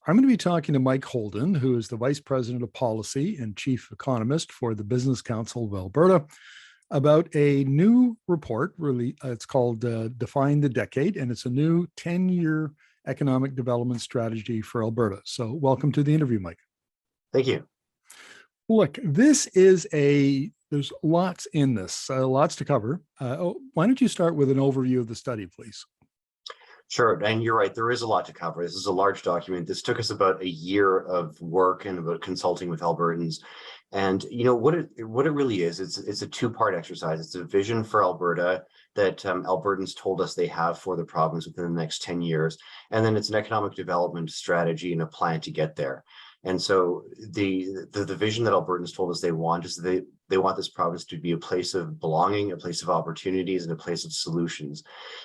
I'm going to be talking to Mike Holden, who is the Vice President of Policy and Chief Economist for the Business Council of Alberta, about a new report. Really, it's called Define the Decade, and it's a new 10-year economic development strategy for Alberta. So welcome to the interview, Mike. Thank you. Look, there's lots in this, lots to cover. Why don't you start with an overview of the study, please? Sure, and you're right, there is a lot to cover. This is a large document. This took us about a year of work and about consulting with Albertans. And what it really is, it's a two-part exercise. It's a vision for Alberta that Albertans told us they have for the province within the next 10 years. And then it's an economic development strategy and a plan to get there. And so the vision that Albertans told us they want is they want this province to be a place of belonging, a place of opportunities, and a place of solutions.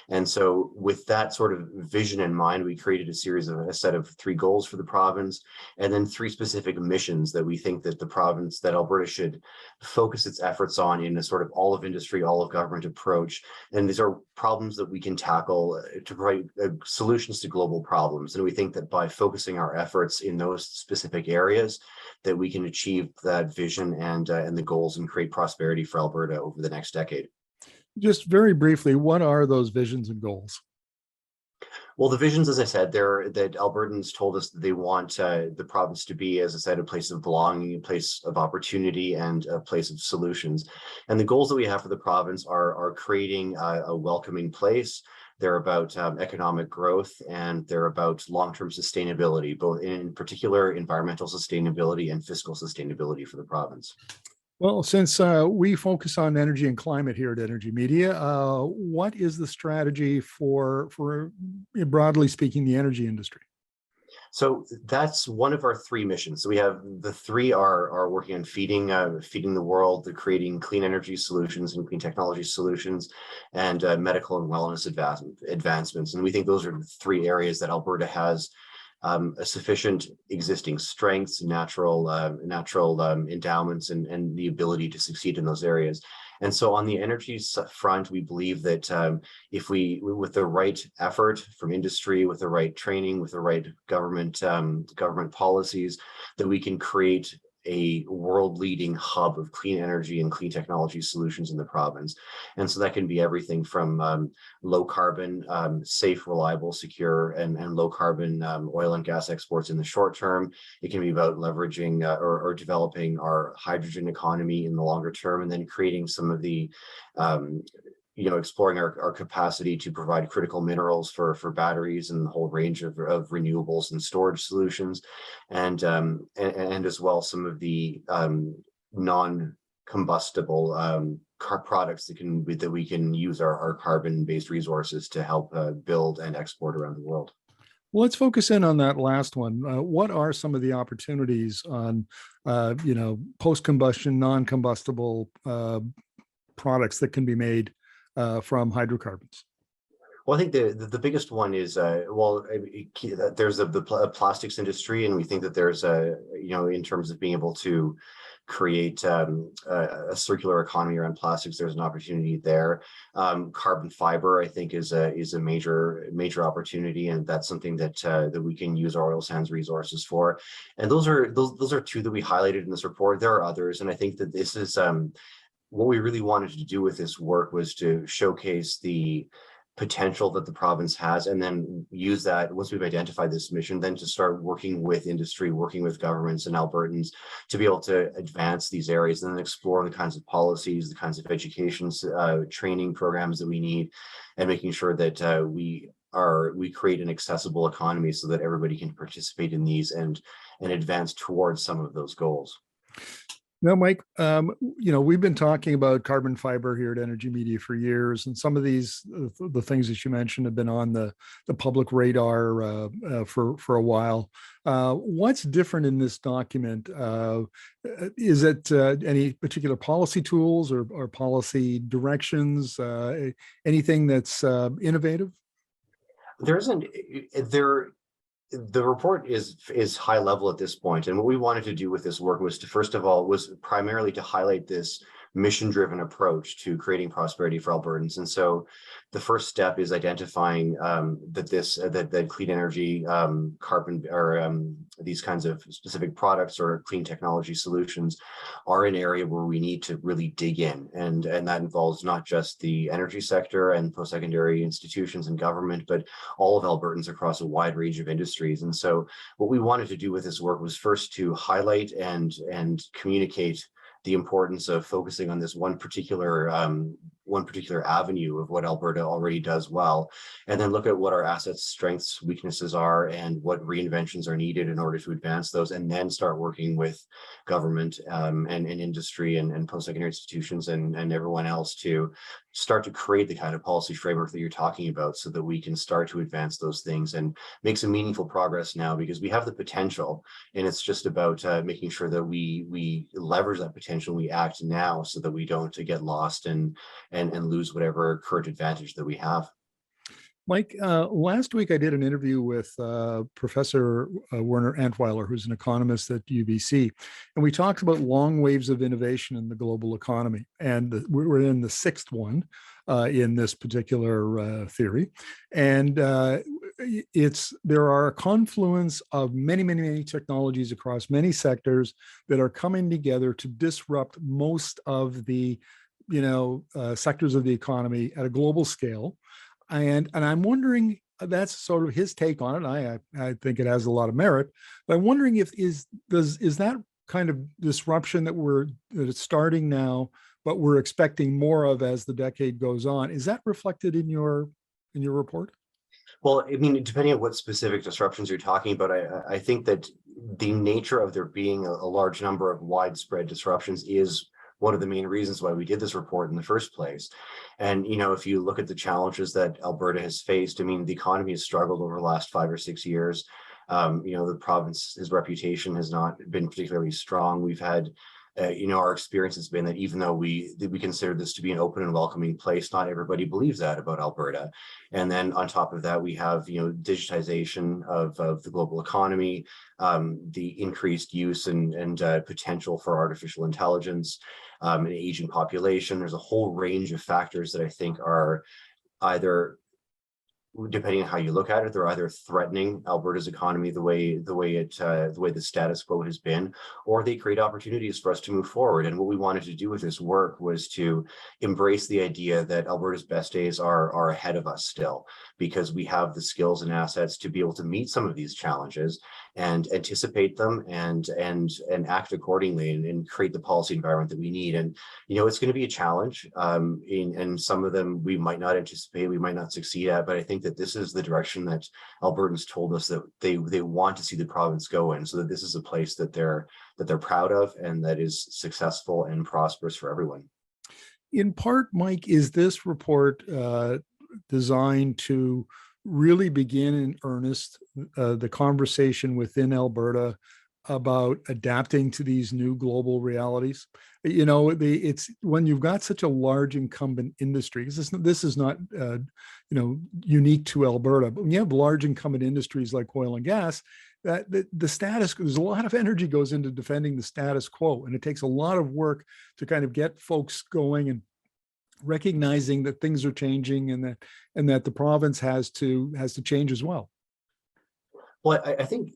And so with that sort of vision in mind, we created a set of 3 goals for the province, and then 3 specific missions that we think that that Alberta should focus its efforts on in a sort of all of industry, all of government approach. And these are problems that we can tackle to provide solutions to global problems. And we think that by focusing our efforts in those specific areas, that we can achieve that vision and the goals and create prosperity for Alberta over the next decade. Just very briefly, what are those visions and goals? Well, the visions, as I said, that Albertans told us that they want the province to be, as I said, a place of belonging, a place of opportunity, and a place of solutions. And the goals that we have for the province are creating a welcoming place. They're about economic growth, and they're about long-term sustainability, both in particular environmental sustainability and fiscal sustainability for the province. Well, since we focus on energy and climate here at Energy Media, what is the strategy for broadly speaking, the energy industry? So that's one of our 3 missions. So we have the 3 are working on feeding the world, creating clean energy solutions and clean technology solutions, and medical and wellness advancements. And we think those are the 3 areas that Alberta has a sufficient existing strengths, natural endowments, and the ability to succeed in those areas. And so on the energy front, we believe that if with the right effort from industry, with the right training, with the right government policies, that we can create a world-leading hub of clean energy and clean technology solutions in the province. And so that can be everything from low carbon, safe, reliable, secure, and low carbon oil and gas exports in the short term. It can be about leveraging or developing our hydrogen economy in the longer term, and then creating some of the exploring our capacity to provide critical minerals for batteries and the whole range of renewables and storage solutions, and as well some of the non-combustible products that we can use our carbon-based resources to help build and export around the world. Well, let's focus in on that last one. What are some of the opportunities on, post-combustion, non-combustible products that can be made from hydrocarbons? Well, I think the biggest one is there's the plastics industry, and we think that there's in terms of being able to create a circular economy around plastics, there's an opportunity there. Carbon fiber, I think, is a major opportunity, and that's something that we can use our oil sands resources for. And those are 2 that we highlighted in this report. There are others, and I think that this is what we really wanted to do with this work was to showcase the potential that the province has, and then use that once we've identified this mission, then to start working with industry, working with governments and Albertans to be able to advance these areas and then explore the kinds of policies, the kinds of education, training programs that we need, and making sure that we create an accessible economy so that everybody can participate in these and advance towards some of those goals. Now, Mike, we've been talking about carbon fiber here at Energy Media for years, and some of the things that you mentioned have been on the public radar for a while. What's different in this document? Is it any particular policy tools or policy directions? Anything that's innovative? There isn't. The report is high level at this point, and what we wanted to do with this work was to, first of all, was primarily to highlight this mission-driven approach to creating prosperity for Albertans. And so the first step is identifying that clean energy, carbon, or these kinds of specific products or clean technology solutions are an area where we need to really dig in. And that involves not just the energy sector and post-secondary institutions and government, but all of Albertans across a wide range of industries. And so what we wanted to do with this work was first to highlight and communicate the importance of focusing on this one particular avenue of what Alberta already does well, and then look at what our assets, strengths, weaknesses are, and what reinventions are needed in order to advance those, and then start working with government and industry and post-secondary institutions and everyone else to start to create the kind of policy framework that you're talking about, so that we can start to advance those things and make some meaningful progress now, because we have the potential, and it's just about making sure that we leverage that potential, we act now, so that we don't get lost and lose whatever current advantage that we have. Mike, last week I did an interview with Professor Werner Antweiler, who's an economist at UBC, and we talked about long waves of innovation in the global economy. And we're in the sixth one in this particular theory. And there are a confluence of many technologies across many sectors that are coming together to disrupt most of the sectors of the economy at a global scale. And I'm wondering, that's sort of his take on it. I think it has a lot of merit, but I'm wondering is that kind of disruption that it's starting now, but we're expecting more of as the decade goes on, is that reflected in your report? Well, I mean, depending on what specific disruptions you're talking about, I think that the nature of there being a large number of widespread disruptions is one of the main reasons why we did this report in the first place. And, if you look at the challenges that Alberta has faced, I mean, the economy has struggled over the last 5 or 6 years. The province's reputation has not been particularly strong. We've had our experience has been that even though we consider this to be an open and welcoming place, not everybody believes that about Alberta. And then on top of that, we have digitization of the global economy, the increased use and potential for artificial intelligence, an aging population. There's a whole range of factors that I think are either, depending on how you look at it, they're either threatening Alberta's economy the way the status quo has been, or they create opportunities for us to move forward. And what we wanted to do with this work was to embrace the idea that Alberta's best days are ahead of us still, because we have the skills and assets to be able to meet some of these challenges and anticipate them and act accordingly and create the policy environment that we need. And it's going to be a challenge, and some of them we might not anticipate, we might not succeed at, but I think that this is the direction that Albertans told us that they want to see the province go in, so that this is a place that they're proud of and that is successful and prosperous for everyone. In part, Mike, is this report designed to really begin in earnest the conversation within Alberta about adapting to these new global realities? It's when you've got such a large incumbent industry, because this is not unique to Alberta, but when you have large incumbent industries like oil and gas, that the status, there's a lot of energy goes into defending the status quo, and it takes a lot of work to kind of get folks going and recognizing that things are changing and that the province has to change as well. Well, I think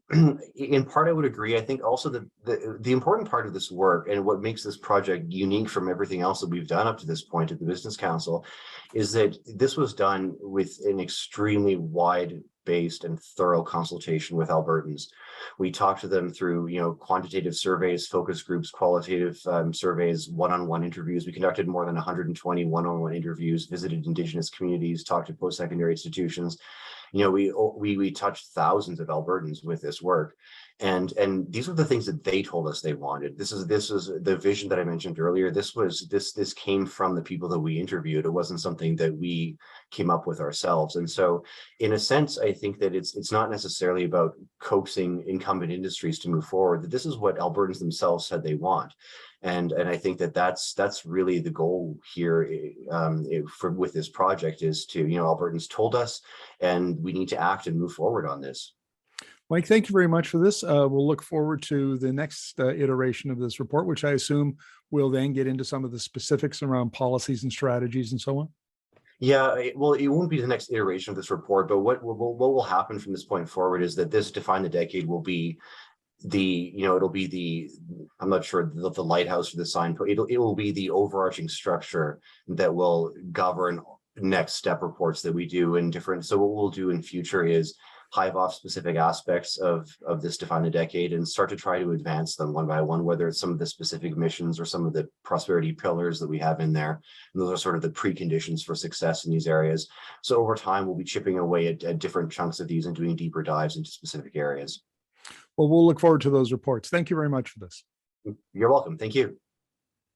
in part I would agree. I think also that the important part of this work and what makes this project unique from everything else that we've done up to this point at the Business Council is that this was done with an extremely wide-based and thorough consultation with Albertans. We talked to them through, quantitative surveys, focus groups, qualitative surveys, one-on-one interviews. We conducted more than 120 one-on-one interviews, visited Indigenous communities, talked to post-secondary institutions. We touched thousands of Albertans with this work, and these were the things that they told us they wanted. This is the vision that I mentioned earlier. This came from the people that we interviewed. It wasn't something that we came up with ourselves. And so, in a sense, I think that it's not necessarily about coaxing incumbent industries to move forward. That this is what Albertans themselves said they want. And I think that that's really the goal here with this project is to, Albertans told us, and we need to act and move forward on this. Mike, thank you very much for this. We'll look forward to the next iteration of this report, which I assume will then get into some of the specifics around policies and strategies and so on. Yeah, well, it won't be the next iteration of this report, but what will happen from this point forward is that this Define the Decade will be it'll be I'm not sure the lighthouse or the signpost. It will be the overarching structure that will govern next step reports that we do in different. So what we'll do in future is hive off specific aspects of this Define the Decade and start to try to advance them one by one, whether it's some of the specific missions or some of the prosperity pillars that we have in there. And those are sort of the preconditions for success in these areas. So over time, we'll be chipping away at different chunks of these and doing deeper dives into specific areas. Well, we'll look forward to those reports. Thank you very much for this. You're welcome. Thank you.